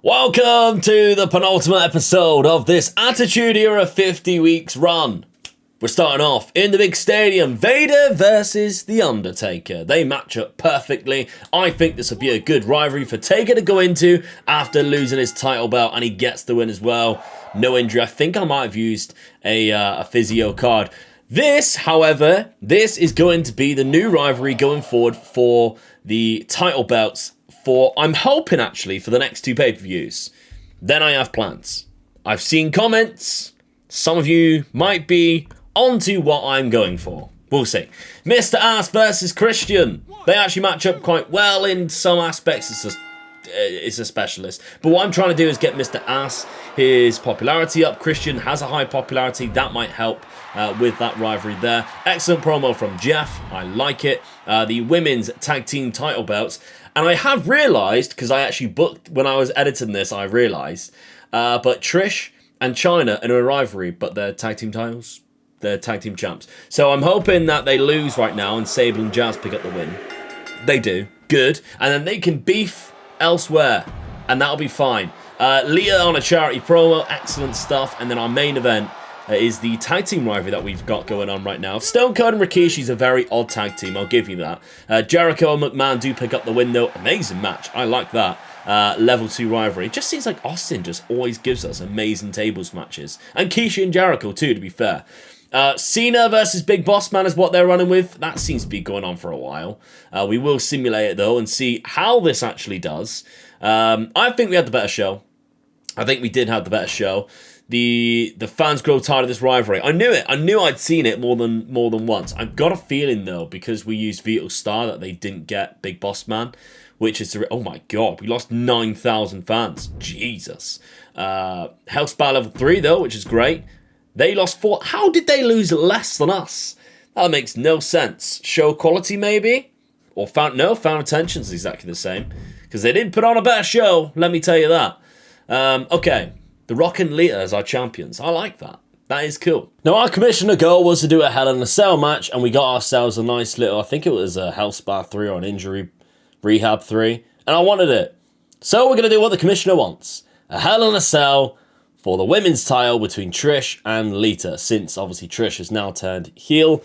Welcome to the penultimate episode of this Attitude Era 50 weeks run. We're starting off in the big stadium, Vader versus The Undertaker. They match up perfectly. I think this will be a good rivalry for Taker to go into after losing his title belt, and he gets the win as well. No injury. I think I might have used a physio card. This, however, is going to be the new rivalry going forward for the title belts I'm hoping actually for the next two pay-per-views. Then I have plans. I've seen comments. Some of you might be onto what I'm going for. We'll see. Mr. Ass versus Christian. They actually match up quite well in some aspects. It's a specialist. But what I'm trying to do is get Mr. Ass his popularity up. Christian has a high popularity. That might help with that rivalry there. Excellent promo from Jeff. I like it. The women's tag team title belts. And I have realised, because I actually booked, when I was editing this, I realised, but Trish and Chyna in a rivalry, but they're tag team titles, they're tag team champs. So I'm hoping that they lose right now and Sable and Jazz pick up the win. They do. Good. And then they can beef elsewhere, and that'll be fine. Lita on a charity promo, excellent stuff. And then our main event is the tag team rivalry that we've got going on right now. Stone Cold and Rikishi's a very odd tag team, I'll give you that. Jericho and McMahon do pick up the win though. Amazing match, I like that. Level 2 rivalry. It just seems like Austin just always gives us amazing tables matches. And Kishi and Jericho too, to be fair. Cena versus Big Boss Man is what they're running with. That seems to be going on for a while. We will simulate it though and see how this actually does. I think we had the better show. I think we did have the better show. The fans grow tired of this rivalry. I knew it. I knew I'd seen it more than once. I've got a feeling though, because we used Vito Star, that they didn't get Big Boss Man, which is oh my god, we lost 9,000 fans. Jesus. Hellspa level 3 though, which is great. They lost 4. How did they lose less than us? That makes no sense. Show quality maybe, or fan attention's exactly the same, because they didn't put on a better show. Let me tell you that. Okay. The Rock and Lita as our champions. I like that. That is cool. Now, our commissioner goal was to do a Hell in a Cell match, and we got ourselves a nice little, I think it was a Hell Spa 3 or an Injury Rehab 3, and I wanted it. So we're going to do what the commissioner wants. A Hell in a Cell for the women's title between Trish and Lita, since obviously Trish has now turned heel.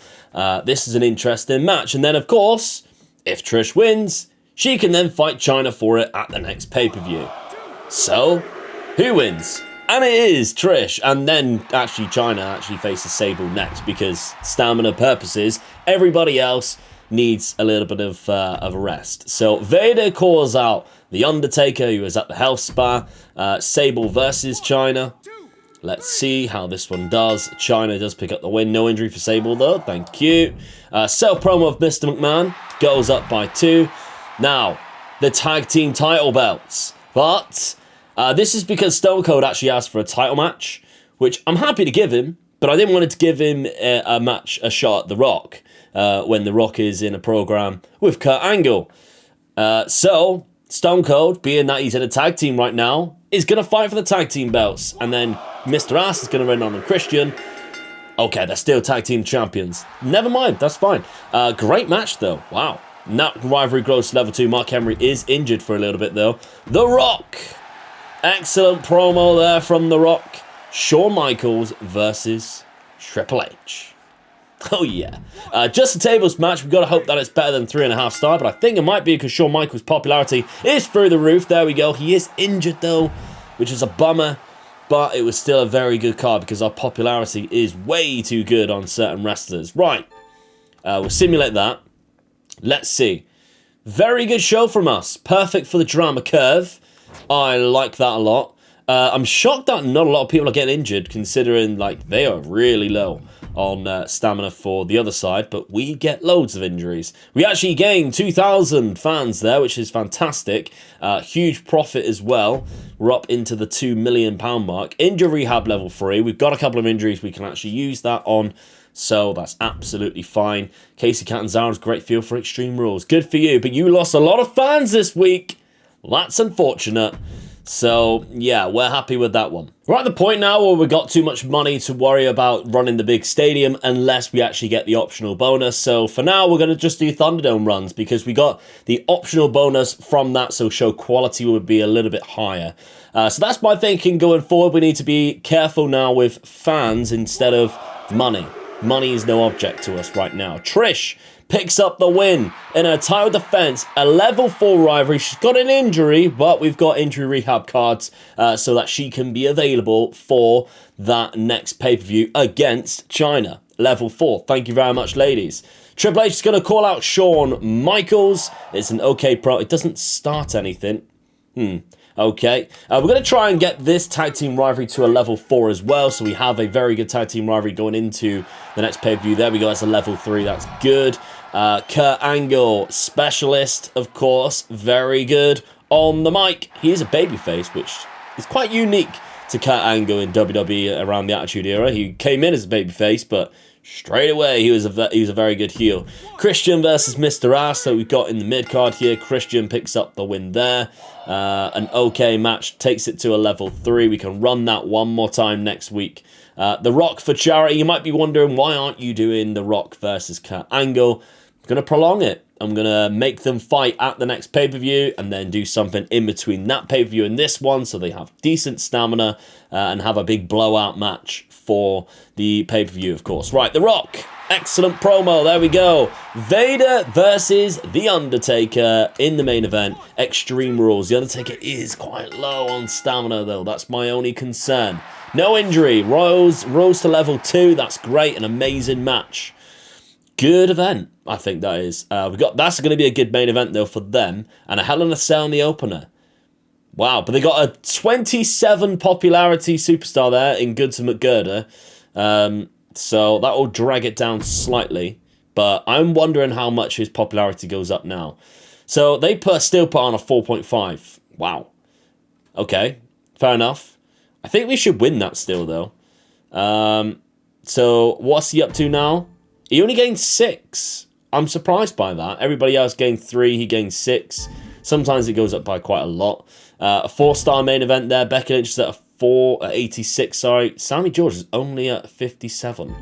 This is an interesting match. And then, of course, if Trish wins, she can then fight Chyna for it at the next pay-per-view. So, who wins? And it is Trish, and then actually Chyna faces Sable next, because stamina purposes, everybody else needs a little bit of a rest. So Vader calls out The Undertaker, who is at the Health Spa. Sable versus Chyna. Let's see how this one does. Chyna does pick up the win. No injury for Sable though, thank you. Self promo of Mr. McMahon goes up by 2. Now, the tag team title belts. But this is because Stone Cold actually asked for a title match, which I'm happy to give him, but I didn't want to give him a shot at The Rock when The Rock is in a program with Kurt Angle. So Stone Cold, being that he's in a tag team right now, is going to fight for the tag team belts, and then Mr. Ass is going to run on Christian. Okay, they're still tag team champions. Never mind, that's fine. Great match though. Wow. Now rivalry grows to level 2. Mark Henry is injured for a little bit though. The Rock. Excellent promo there from The Rock. Shawn Michaels versus Triple H. Oh yeah. Just a tables match. We've got to hope that it's better than 3.5 star, but I think it might be because Shawn Michaels' popularity is through the roof. There we go. He is injured though, which is a bummer, but it was still a very good card because our popularity is way too good on certain wrestlers. Right. We'll simulate that. Let's see. Very good show from us. Perfect for the drama curve. I like that a lot. I'm shocked that not a lot of people are getting injured, considering like they are really low on stamina for the other side, but we get loads of injuries. We actually gained 2,000 fans there, which is fantastic. Huge profit as well. We're up into the £2 million mark. Injury rehab level 3. We've got a couple of injuries we can actually use that on, so that's absolutely fine. Casey Catanzaro's great feel for Extreme Rules. Good for you, but you lost a lot of fans this week. That's unfortunate. So, yeah, we're happy with that one. We're at the point now where we've got too much money to worry about running the big stadium unless we actually get the optional bonus. So, for now, we're going to just do Thunderdome runs because we got the optional bonus from that, so show quality would be a little bit higher. So that's my thinking going forward. We need to be careful now with fans instead of money. Money is no object to us right now. Trish picks up the win in her title defense, a level 4 rivalry. She's got an injury, but we've got injury rehab cards so that she can be available for that next pay-per-view against China. Level 4. Thank you very much, ladies. Triple H is going to call out Shawn Michaels. It's an okay pro. It doesn't start anything. Okay. We're going to try and get this tag team rivalry to a level 4 as well. So we have a very good tag team rivalry going into the next pay-per-view. There we go. That's a level 3. That's good. Kurt Angle, specialist, of course. Very good on the mic. He is a babyface, which is quite unique to Kurt Angle in WWE around the Attitude Era. He came in as a babyface, but straight away he was a very good heel. Christian versus Mr. Ass that we've got in the mid-card here. Christian picks up the win there. An okay match, takes it to a level 3. We can run that one more time next week. The Rock for charity. You might be wondering, why aren't you doing The Rock versus Kurt Angle? I'm going to prolong it. I'm going to make them fight at the next pay-per-view and then do something in between that pay-per-view and this one so they have decent stamina and have a big blowout match for the pay-per-view, of course. Right, The Rock. Excellent promo. There we go. Vader versus The Undertaker in the main event. Extreme Rules. The Undertaker is quite low on stamina, though. That's my only concern. No injury. Rose to level 2. That's great. An amazing match. Good event, I think that is. That's going to be a good main event, though, for them. And a Hell in a Cell in the opener. Wow, but they got a 27 popularity superstar there in Goods and McGirder. So that will drag it down slightly. But I'm wondering how much his popularity goes up now. So they still put on a 4.5. Wow. Okay, fair enough. I think we should win that still, though. So what's he up to now? He only gained 6. I'm surprised by that. Everybody else gained 3. He gained 6. Sometimes it goes up by quite a lot. A 4-star main event there. Becky Lynch is at 86, sorry. Sammy George is only at 57.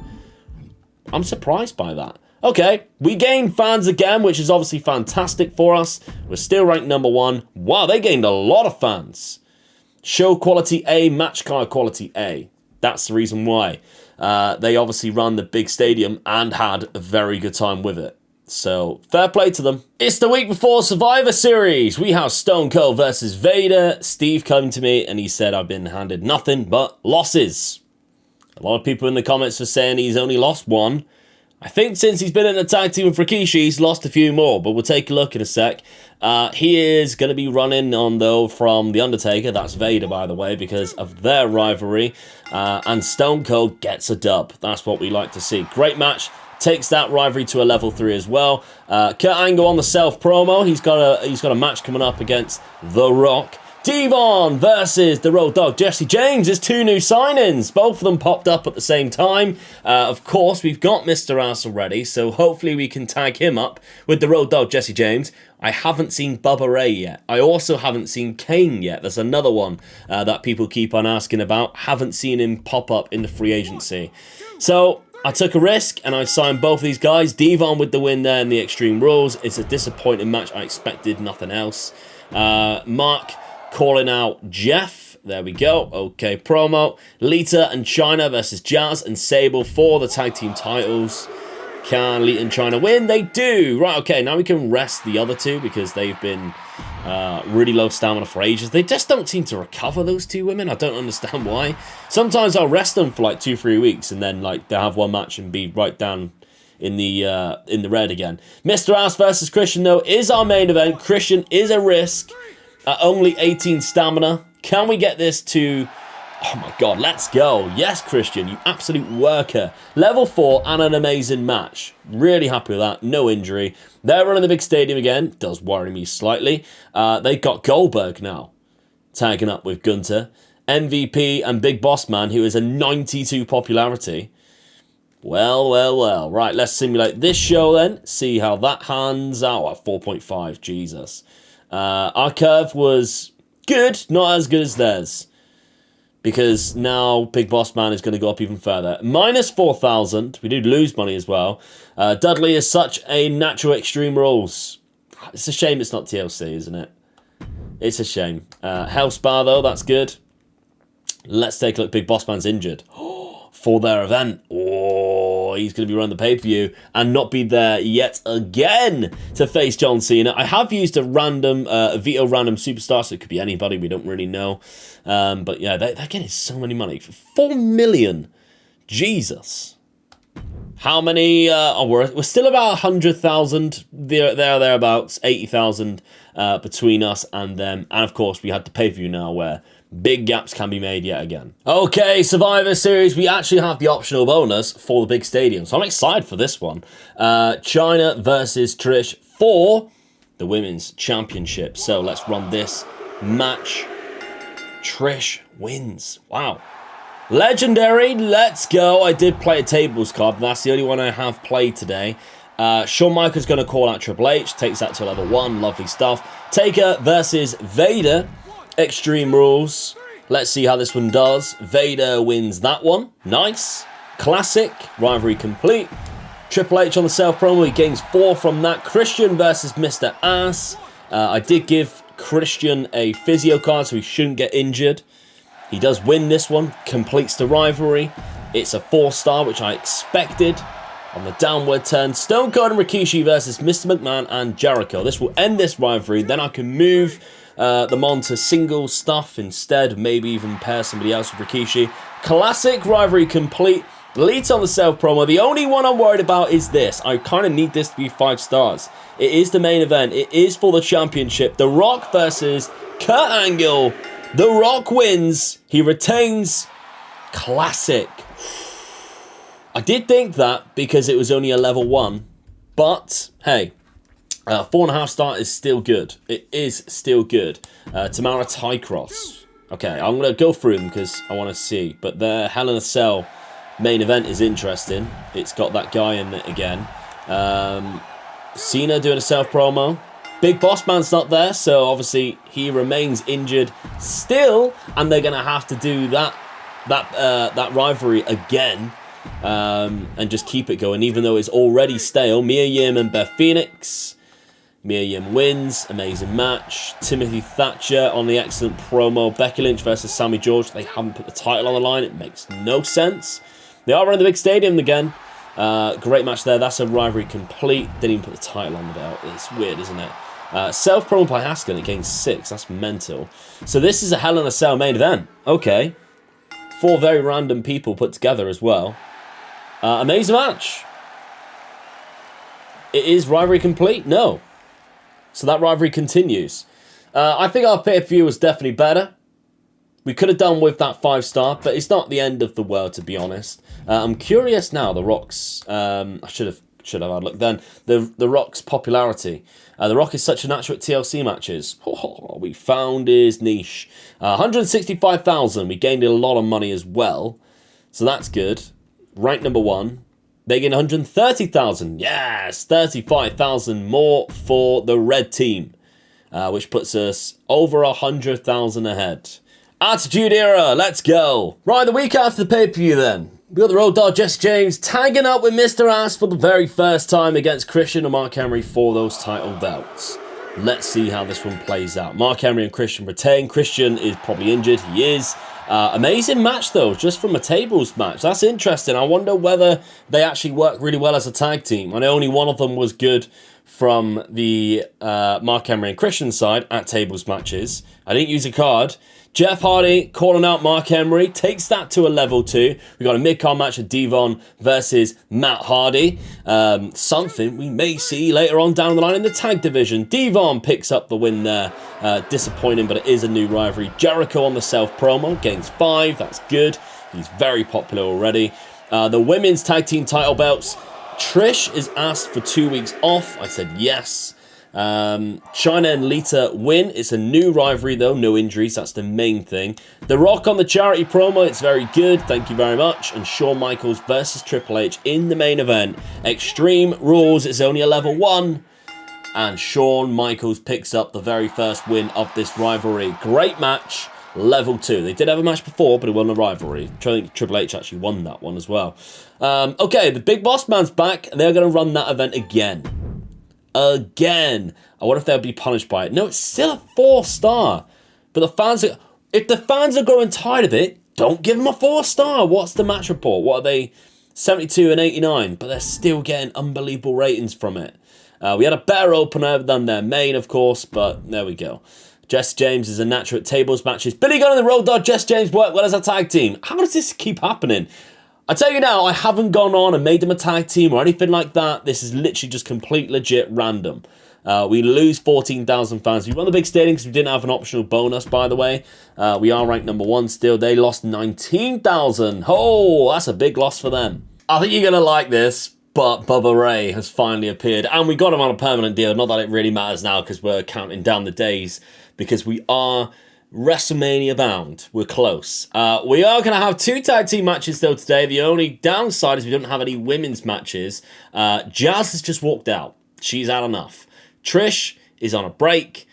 I'm surprised by that. Okay, we gained fans again, which is obviously fantastic for us. We're still ranked number 1. Wow, they gained a lot of fans. Show quality A, match card quality A. That's the reason why. They obviously run the big stadium and had a very good time with it. So, fair play to them. It's the week before Survivor Series. We have Stone Cold versus Vader. Steve came to me and he said I've been handed nothing but losses. A lot of people in the comments were saying he's only lost 1. I think since he's been in a tag team with Rikishi, he's lost a few more, but we'll take a look in a sec. He is going to be running on, though, from The Undertaker. That's Vader, by the way, because of their rivalry. And Stone Cold gets a dub. That's what we like to see. Great match. Takes that rivalry to a level 3 as well. Kurt Angle on the self promo. He's got a match coming up against The Rock. Devon versus the Road Dogg Jesse James is 2 new signings. Both of them popped up at the same time. Of course, we've got Mr. Ass already, so hopefully we can tag him up with the Road Dogg Jesse James. I haven't seen Bubba Ray yet. I also haven't seen Kane yet. There's another one that people keep on asking about. Haven't seen him pop up in the free agency. So I took a risk and I signed both these guys. Devon with the win there in the Extreme Rules. It's a disappointing match. I expected nothing else. Mark calling out Jeff. There we go. Okay, promo. Lita and China versus Jazz and Sable for the tag team titles. Can Lita and China win? They do. Right, okay, now we can rest the other 2 because they've been really low stamina for ages. They just don't seem to recover, those 2 women. I don't understand why. Sometimes I'll rest them for like 2-3 weeks and then like they'll have one match and be right down in the red again. Mr. Ass versus Christian, though, is our main event. Christian is a risk at only 18 stamina. Can we get this to... Oh my god, let's go. Yes, Christian, you absolute worker. Level 4 and an amazing match. Really happy with that. No injury. They're running the big stadium again. Does worry me slightly. They've got Goldberg now tagging up with Gunter. MVP and Big Boss Man, who is a 92 popularity. Well, well, well. Right, let's simulate this show then. See how that hands out at 4.5. Jesus. Our curve was good, not as good as theirs. Because now Big Boss Man is going to go up even further. Minus 4,000. We did lose money as well. Dudley is such a natural Extreme Rules. It's a shame it's not TLC, isn't it? It's a shame. Hell's Bar, though, that's good. Let's take a look. Big Boss Man's injured for their event. Oh, he's going to be running the pay-per-view and not be there yet again to face John Cena. I have used a veto random superstar, so it could be anybody. We don't really know. But yeah, they're getting so many money. For 4 million. Jesus. How many? We're still about 100,000. Thereabouts. 80,000 between us and them. And of course, we had the pay-per-view now where big gaps can be made yet again. Okay, Survivor Series. We actually have the optional bonus for the big stadium. So I'm excited for this one. Chyna versus Trish for the Women's Championship. So let's run this match. Trish wins. Wow. Legendary. Let's go. I did play a tables card. That's the only one I have played today. Shawn Michaels going to call out Triple H. Takes that to level 1. Lovely stuff. Taker versus Vader. Extreme Rules. Let's see how this one does. Vader wins that one. Nice. Classic. Rivalry complete. Triple H on the self-promo. He gains 4 from that. Christian versus Mr. Ass. I did give Christian a physio card, so he shouldn't get injured. He does win this one. Completes the rivalry. It's a 4-star, which I expected. On the downward turn, Stone Cold and Rikishi versus Mr. McMahon and Jericho. This will end this rivalry. Then I can move them on to single stuff instead. Maybe even pair somebody else with Rikishi. Classic rivalry complete. Lita on the self-promo. The only one I'm worried about is this. I kind of need this to be 5 stars. It is the main event. It is for the championship. The Rock versus Kurt Angle. The Rock wins. He retains. Classic. I did think that because it was only a level 1. But, hey, 4.5 star is still good. It is still good. Tamara Tycross. Okay, I'm going to go through them because I want to see. But the Hell in a Cell main event is interesting. It's got that guy in it again. Cena doing a self-promo. Big Boss Man's not there, so obviously he remains injured still. And they're going to have to do that rivalry again. And just keep it going, even though it's already stale. Mia Yim and Beth Phoenix. Mia Yim wins. Amazing match. Timothy Thatcher on the excellent promo. Becky Lynch versus Sammy George. They haven't put the title on the line. It makes no sense. They are running the big stadium again. Great match there. That's a rivalry complete. Didn't even put the title on the belt. It's weird, isn't it? Self-promo by Haskell. It gains 6. That's mental. So this is a Hell in a Cell main event. Okay. 4 very random people put together as well. Amazing match. It is rivalry complete? No. So that rivalry continues. I think our pay-per-view was definitely better. We could have done with that 5-star, but it's not the end of the world, to be honest. I'm curious now, The Rock's... I should have had a look then. The Rock's popularity. The Rock is such a natural at TLC matches. We found his niche. 165,000. We gained a lot of money as well. So that's good. Rank number 1. They gain 130,000. Yes, 35,000 more for the red team, which puts us over 100,000 ahead. Attitude Era, let's go. Right, the week after the pay-per-view then. We got the Road Dogg Jesse James tagging up with Mr. Ass for the very first time against Christian and Mark Henry for those title belts. Let's see how this one plays out. Mark Henry and Christian retain. Christian is probably injured. He is. Amazing match, though, just from a tables match. That's interesting. I wonder whether they actually work really well as a tag team. I know only one of them was good from the Mark Henry and Christian side at tables matches. I didn't use a card. Jeff Hardy calling out Mark Henry, takes that to a level 2. We got a mid-card match of Devon versus Matt Hardy. Something we may see later on down the line in the tag division. Devon picks up the win there. Disappointing, but it is a new rivalry. Jericho on the self-promo, gains 5. That's good. He's very popular already. The women's tag team title belts. Trish is asked for 2 weeks off. I said yes. Chyna and Lita win. It's a new rivalry though, no injuries, that's the main thing. The Rock on the charity promo, it's very good, thank you very much. And Shawn Michaels versus Triple H in the main event. Extreme Rules, it's only a level 1. And Shawn Michaels picks up the very first win of this rivalry. Great match, level 2. They did have a match before, but it won a rivalry. I think Triple H actually won that one as well. Okay, the Big Boss Man's back, and they're going to run that event again. again. I wonder if they'll be punished by it. No, it's still a 4-star. But the fans are... If the fans are growing tired of it, don't give them a 4-star. What's the match report? What are they? 72 and 89. But they're still getting unbelievable ratings from it. We had a better opener than their main, of course. But there we go. Jesse James is a natural at tables matches. Billy Gunn and the Road Dogg, Jesse James work well as a tag team. How does this keep happening? I tell you now, I haven't gone on and made them a tag team or anything like that. This is literally just complete legit random. We lose 14,000 fans. We won the big stadium because we didn't have an optional bonus, by the way. We are ranked number 1 still. They lost 19,000. Oh, that's a big loss for them. I think you're going to like this, but Bubba Ray has finally appeared. And we got him on a permanent deal. Not that it really matters now because we're counting down the days because we are WrestleMania bound. We're close. We are going to have 2 tag team matches though today. The only downside is we don't have any women's matches. Jazz has just walked out. She's had enough. Trish is on a break,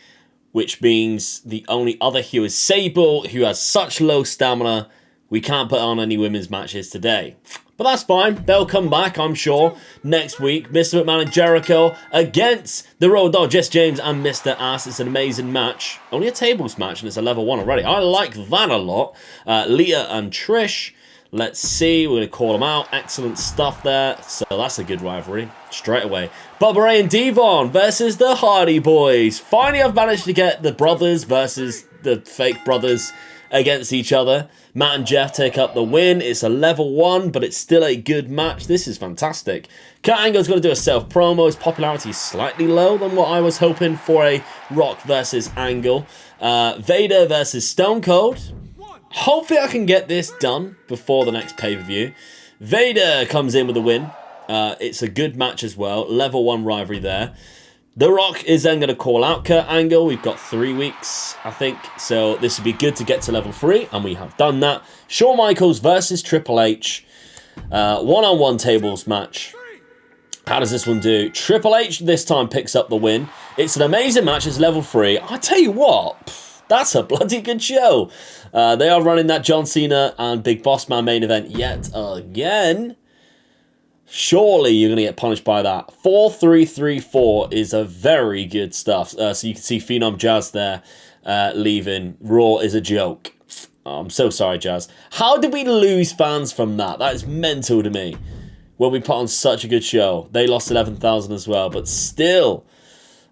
which means the only other heel is Sable, who has such low stamina. We can't put on any women's matches today. But that's fine. They'll come back, I'm sure, next week. Mr. McMahon and Jericho against the Road Dogg, Jesse James and Mr. Ass. It's an amazing match. Only a tables match, and it's a level 1 already. I like that a lot. Lita and Trish. Let's see. We're going to call them out. Excellent stuff there. So that's a good rivalry. Straight away. Bubba Ray and Devon versus the Hardy Boys. Finally, I've managed to get the brothers versus the fake brothers against each other. Matt and Jeff take up the win. It's a level 1, but it's still a good match. This is fantastic. Kurt Angle's going to do a self-promo. His popularity is slightly low than what I was hoping for a Rock versus Angle. Vader versus Stone Cold. Hopefully I can get this done before the next pay-per-view. Vader comes in with a win. It's a good match as well. Level 1 rivalry there. The Rock is then going to call out Kurt Angle. We've got 3 weeks, I think. So this would be good to get to level 3. And we have done that. Shawn Michaels versus Triple H. One-on-one tables match. How does this one do? Triple H this time picks up the win. It's an amazing match. It's level 3. I tell you what, that's a bloody good show. They are running that John Cena and Big Boss Man main event yet again. Surely you're going to get punished by that. 4-3-3-4 is a very good stuff. So you can see Phenom Jazz there leaving. Raw is a joke. Oh, I'm so sorry, Jazz. How did we lose fans from that? That is mental to me. When we put on such a good show. They lost 11,000 as well, but still.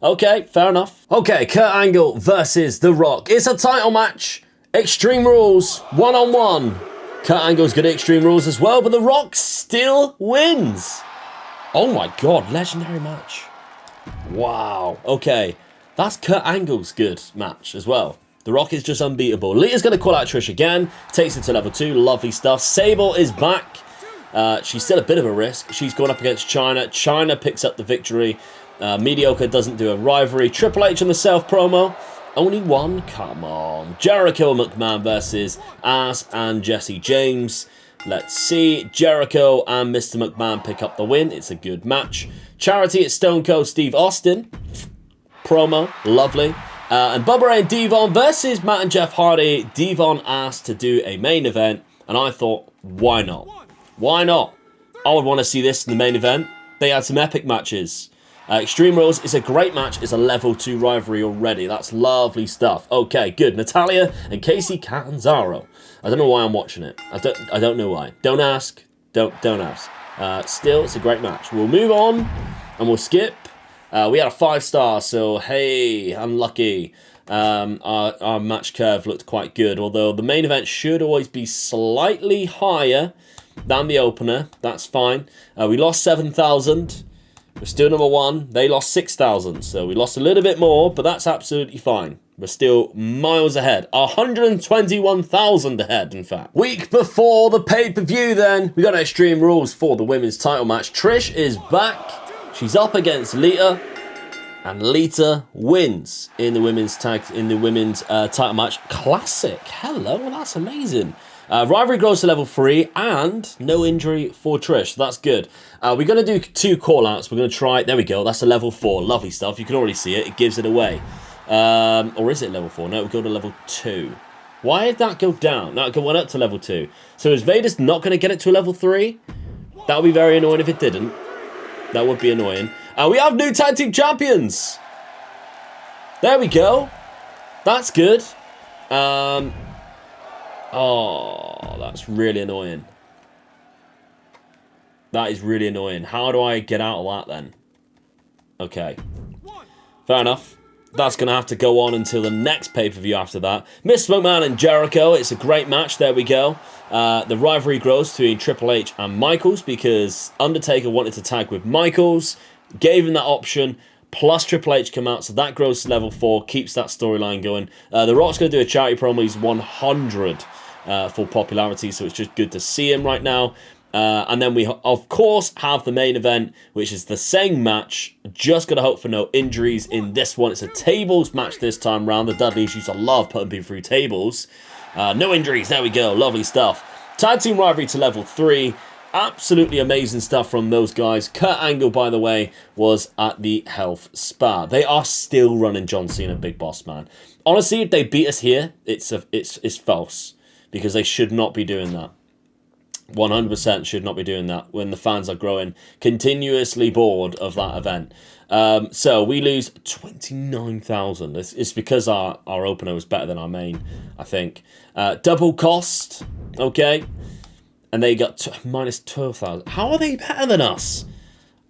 Okay, fair enough. Okay, Kurt Angle versus The Rock. It's a title match. Extreme Rules, one-on-one. Kurt Angle's good at Extreme Rules as well, but The Rock still wins. Oh my god, legendary match. Wow. Okay, that's Kurt Angle's good match as well. The Rock is just unbeatable. Lita's going to call out Trish again. Takes it to level 2. Lovely stuff. Sable is back. She's still a bit of a risk. She's going up against Chyna. Chyna picks up the victory. Mediocre doesn't do a rivalry. Triple H on the self-promo. Only one? Come on. Jericho and McMahon versus Ass and Jesse James. Let's see. Jericho and Mr. McMahon pick up the win. It's a good match. Charity at Stone Cold Steve Austin. Promo. Lovely. And Bubba Ray and Devon versus Matt and Jeff Hardy. Devon asked to do a main event. And I thought, why not? Why not? I would want to see this in the main event. They had some epic matches. Extreme Rules is a great match. It's a level 2 rivalry already. That's lovely stuff. Okay, good. Natalya and Casey Catanzaro. I don't know why I'm watching it. I don't know why. Don't ask. Don't ask. Still, it's a great match. We'll move on and we'll skip. We had a 5-star, so hey, unlucky. Our match curve looked quite good, although the main event should always be slightly higher than the opener. That's fine. We lost 7,000. We're still number 1. They lost 6,000. So we lost a little bit more, but that's absolutely fine. We're still miles ahead. 121,000 ahead, in fact. Week before the pay-per-view then, we got Extreme Rules for the women's title match. Trish is back. She's up against Lita. And Lita wins in the women's title match. Classic. Hello, that's amazing. Rivalry grows to level 3 and no injury for Trish. So that's good. We're going to do 2 call-outs. We're going to try... There we go. That's a level 4. Lovely stuff. You can already see it. It gives it away. Or is it level 4? No, we'll go to level 2. Why did that go down? No, it went up to level 2. So is Vader's not going to get it to a level 3? That would be very annoying if it didn't. That would be annoying. And we have new tag team champions. There we go. That's good. Oh, that's really annoying. That is really annoying. How do I get out of that then? Okay. Fair enough. That's going to have to go on until the next pay-per-view after that. Miss McMahon and Jericho. It's a great match. There we go. The rivalry grows between Triple H and Michaels because Undertaker wanted to tag with Michaels. Gave him that option. Plus Triple H come out. So that grows to level 4. Keeps that storyline going. The Rock's going to do a charity promo. He's 100 for popularity. So it's just good to see him right now. And then we, of course, have the main event, which is the same match. Just got to hope for no injuries in this one. It's a tables match this time round. The Dudleys used to love putting people through tables. No injuries. There we go. Lovely stuff. Tag team rivalry to level 3. Absolutely amazing stuff from those guys. Kurt Angle, by the way, was at the Health Spa. They are still running John Cena Big Boss Man. Honestly, if they beat us here, it's false. Because they should not be doing that. 100% should not be doing that when the fans are growing continuously bored of that event. So we lose 29,000. It's because our opener was better than our main, I think. Double cost, okay. And they got minus 12,000. How are they better than us?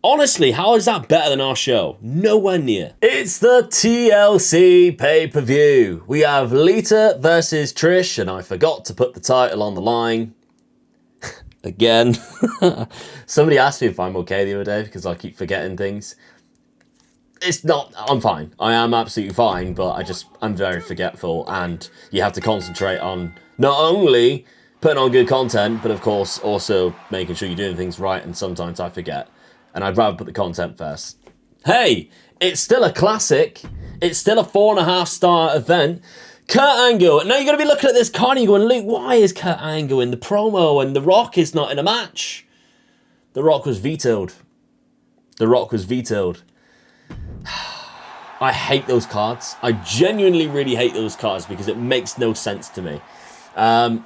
Honestly, how is that better than our show? Nowhere near. It's the TLC pay-per-view. We have Lita versus Trish, and I forgot to put the title on the line. Again. Somebody asked me if I'm okay the other day because I keep forgetting things. It's not, I'm fine. I am absolutely fine, but I'm very forgetful, and you have to concentrate on not only putting on good content, but of course also making sure you're doing things right, and sometimes I forget. And I'd rather put the content first. Hey, it's still a classic. It's still a 4.5-star event. Kurt Angle. Now you're going to be looking at this card and you're going, Luke, why is Kurt Angle in the promo and The Rock is not in a match? The Rock was vetoed. The Rock was vetoed. I hate those cards. I genuinely really hate those cards because it makes no sense to me.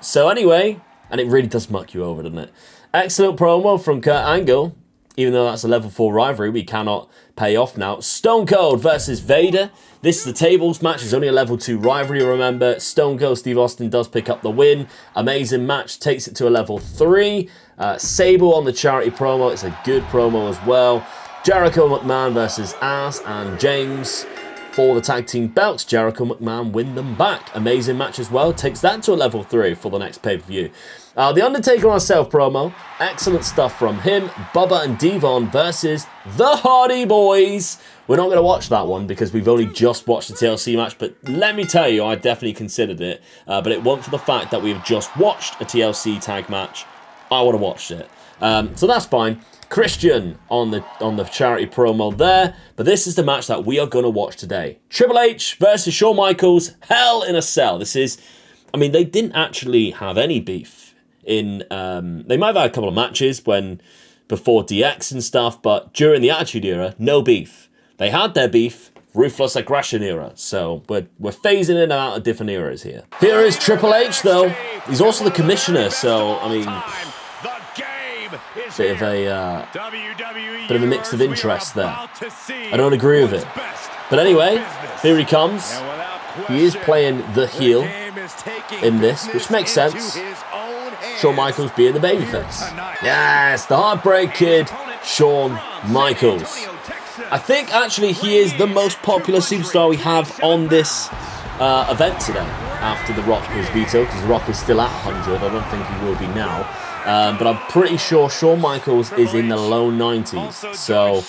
So anyway, and it really does muck you over, doesn't it? Excellent promo from Kurt Angle. Even though that's a level 4 rivalry, we cannot pay off now. Stone Cold versus Vader. This is the tables match. It's only a level 2 rivalry, remember. Stone Cold Steve Austin does pick up the win. Amazing match. Takes it to a level 3. Sable on the charity promo. It's a good promo as well. Jericho McMahon versus As and James. For the tag team belts, Jericho McMahon win them back. Amazing match as well. Takes that to a level 3 for the next pay-per-view. The Undertaker on self promo. Excellent stuff from him. Bubba and Devon versus the Hardy Boys. We're not going to watch that one because we've only just watched the TLC match. But let me tell you, I definitely considered it. But it wasn't for the fact that we've just watched a TLC tag match. I would have watched it. So that's fine. Christian on the charity promo there. But this is the match that we are going to watch today. Triple H versus Shawn Michaels. Hell in a Cell. This is, I mean, they didn't actually have any beef. They might have had a couple of matches before DX and stuff, but during the Attitude Era, no beef. They had their beef, Ruthless Aggression Era, so we're phasing in and out of different eras here. Here is Triple H, though. He's also the commissioner, so, I mean, bit of a mix of interest there. I don't agree with it. But anyway, here he comes. He is playing the heel in this, which makes sense. Shawn Michaels being the babyface. Yes, the Heartbreak Kid, Shawn Michaels. I think actually he is the most popular superstar we have on this event today after The Rock was vetoed, because The Rock is still at 100. I don't think he will be now. But I'm pretty sure Shawn Michaels is in the low 90s. So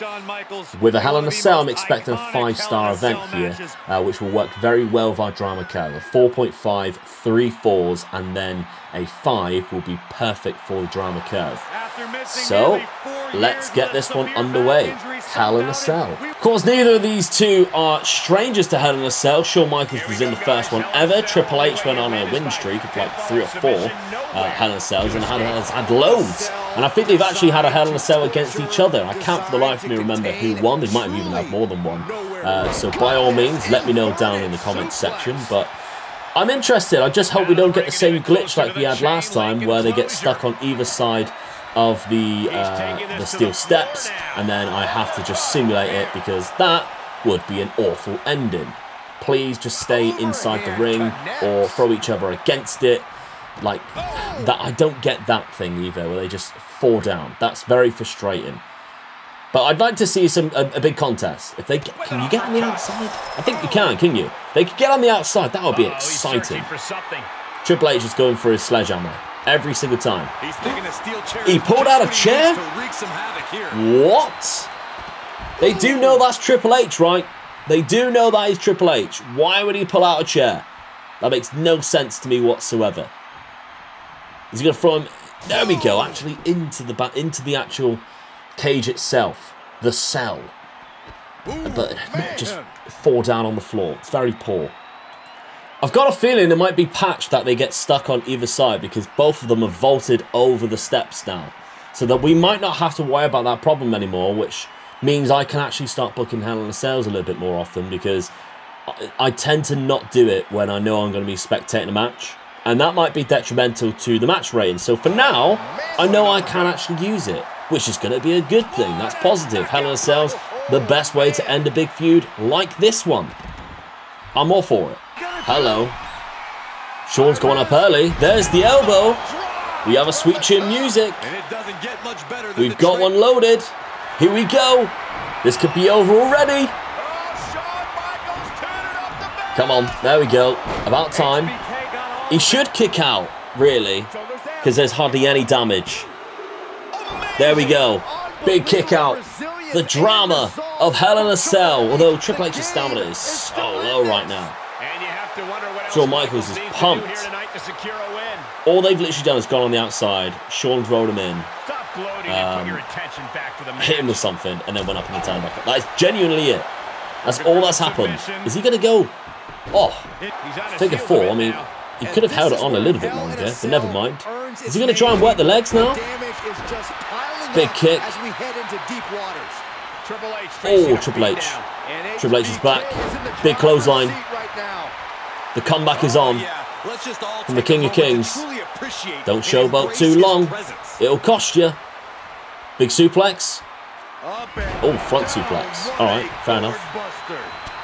with a Hell in a Cell, I'm expecting a 5-star event here, which will work very well with our drama curve. A 4.5, 3 4s, and then a 5 will be perfect for the drama curve. So let's get this one underway. Hell in a Cell. Of course, neither of these two are strangers to Hell in a Cell. Shawn Michaels was in the first one ever. Triple H went on a win streak of like 3 or 4 Hell in a Cells and has had loads. And I think they've actually had a Hell in a Cell against each other. I can't for the life of me remember who won. They might have even had more than one. So by all means, let me know down in the comments section. But I'm interested. I just hope we don't get the same glitch like we had last time, where they get stuck on either side of the steel steps, and then I have to just simulate it because that would be an awful ending. Please just stay inside the ring or throw each other against it. Like that, I don't get that thing either, where they just fall down. That's very frustrating. But I'd like to see a big contest. If they can you get on the outside? I think you can you? They could get on the outside. That would be exciting. Triple H is going for his sledgehammer every single time. He pulled out a chair? What? They do know that's Triple H, right? They do know that is Triple H. Why would he pull out a chair? That makes no sense to me whatsoever. Is he going to throw him? There we go. Actually, into the actual cage itself, the cell, but not just fall down on the floor. It's very poor. I've got a feeling it might be patched that they get stuck on either side because both of them have vaulted over the steps now, so that we might not have to worry about that problem anymore, which means I can actually start booking Hell in a Cells a little bit more often because I tend to not do it when I know I'm going to be spectating a match, and that might be detrimental to the match rating. So for now, I know I can actually use it, which is going to be a good thing. That's positive. Hell in a Cells, the best way to end a big feud like this one. I'm all for it. Hello. Shawn's going up early. There's the elbow. We have a sweet chin music. We've got one loaded. Here we go. This could be over already. Come on. There we go. About time. He should kick out, really, because there's hardly any damage. There we go. Big kick out. The drama of Hell in a Cell. Although Triple H's stamina is so low right now. Shawn Michaels is pumped. All they've literally done is gone on the outside. Shawn's rolled him in. Hit him with something and then went up in the turnbuckle. That is genuinely it. That's all that's happened. Is he going to go? Oh, figure four. I mean, he could have held it on a little bit longer, but never mind. Is he going to try and work the legs now? Big kick. Oh, Triple H. Triple H is back. Big clothesline. The comeback is on from the King of Kings. Don't showboat too long. It'll cost you. Big suplex. Oh, front suplex. All right, fair enough.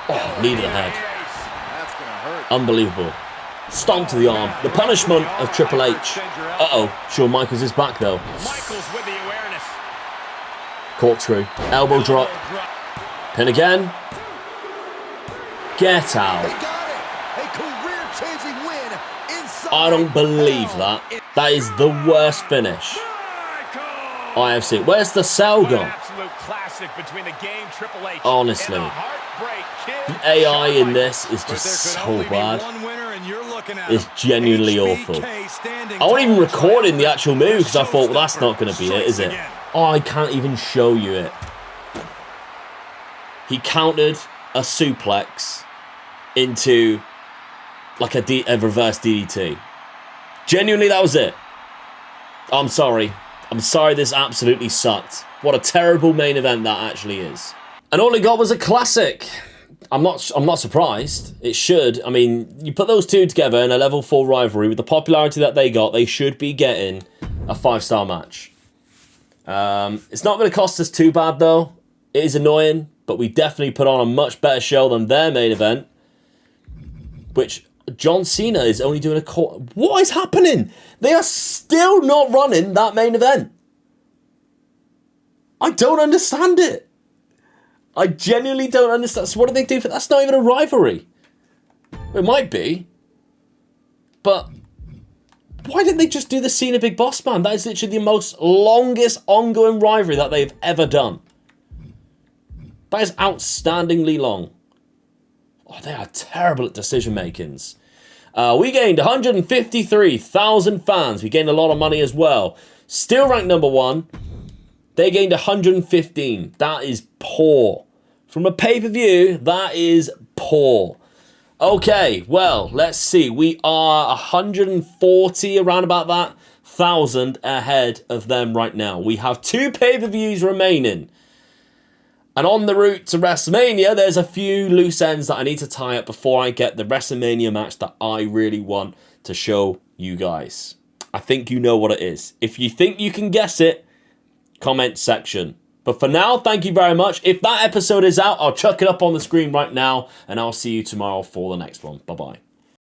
Oh, knee to the head. Unbelievable. Stomp to the arm. The punishment of Triple H. Uh-oh. Shawn Michaels is back, though. Corkscrew. Elbow drop. Pin again. Get out. I don't believe that. That is the worst finish I have seen. Where's the cell gone? Honestly. The AI in this is just so bad. It's genuinely awful. I wasn't even recording the actual move because I thought, well, that's not going to be it, is it? Oh, I can't even show you it. He countered a suplex into like a reverse DDT. Genuinely, that was it. I'm sorry. I'm sorry this absolutely sucked. What a terrible main event that actually is. And all he got was a classic. I'm not surprised. It should. I mean, you put those two together in a level 4 rivalry with the popularity that they got, they should be getting a 5-star match. It's not going to cost us too bad, though. It is annoying, but we definitely put on a much better show than their main event, which John Cena is only doing a quarter. What is happening? They are still not running that main event. I don't understand it. I genuinely don't understand. So what do they do for that's not even a rivalry. It might be. But why didn't they just do the Cena Big Boss Man? That is literally the most longest ongoing rivalry that they've ever done. That is outstandingly long. Oh, they are terrible at decision makings. We gained 153,000 fans. We gained a lot of money as well. Still ranked number 1. They gained 115. That is poor. From a pay-per-view, that is poor. Okay, well, let's see. We are 140, around about that, 1,000 ahead of them right now. We have 2 pay-per-views remaining. And on the route to WrestleMania, there's a few loose ends that I need to tie up before I get the WrestleMania match that I really want to show you guys. I think you know what it is. If you think you can guess it, comment section. But for now, thank you very much. If that episode is out, I'll chuck it up on the screen right now, and I'll see you tomorrow for the next one. Bye-bye.